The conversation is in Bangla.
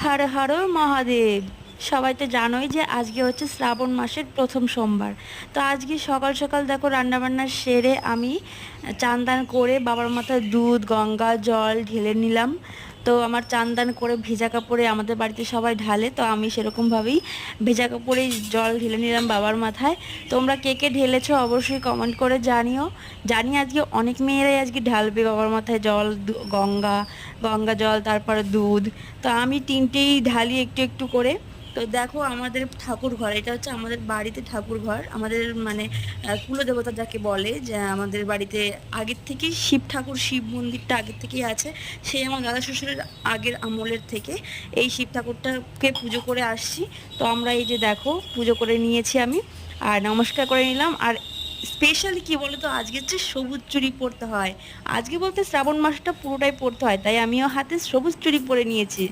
হর হর মহাদেব। সবাই তো জানোই যে আজকে হচ্ছে শ্রাবণ মাসের প্রথম সোমবার। তো আজকে সকাল সকাল দেখো রান্নাবান্না সেরে আমি চান দান করে বাবার মাথায় দুধ গঙ্গা জল ঢেলে নিলাম। তো আমার চান দান করে ভেজা কাপড়ে আমাদের বাড়িতে সবাই ঢালে, তো আমি সেরকমভাবেই ভেজা কাপড়ে জল ঢেলে নিলাম বাবার মাথায়। তোমরা কে কে ঢেলেছো অবশ্যই কমেন্ট করে জানিও। জানি আজকে অনেক মেয়েরাই আজকে ঢালবে বাবার মাথায় জল, গঙ্গা গঙ্গা জল, তারপরে দুধ। তো আমি তিনটেই ঢালি একটু একটু করে। তো দেখো আমাদের ঠাকুর ঘর, এটা হচ্ছে আমাদের বাড়িতে ঠাকুর ঘর, আমাদের মানে কুলদেবতা যাকে বলে, যে আমাদের বাড়িতে আগের থেকেই শিব ঠাকুর, শিব মন্দিরটা আগের থেকেই আছে। সেই আমার দাদা শ্বশুরের আগের আমলের থেকে এই শিব ঠাকুরটাকে পুজো করে আসছি। তো আমরা এই যে দেখো পুজো করে নিয়েছি আমি, আর নমস্কার করে নিলাম। আর স্পেশালি কি বলো তো, আজকে হচ্ছে সবুজ চুড়ি পরতে হয়। আজকে বলতে শ্রাবণ মাসটা পুরোটাই পরতে হয়, তাই আমিও হাতে সবুজ চুড়ি পরে নিয়েছি।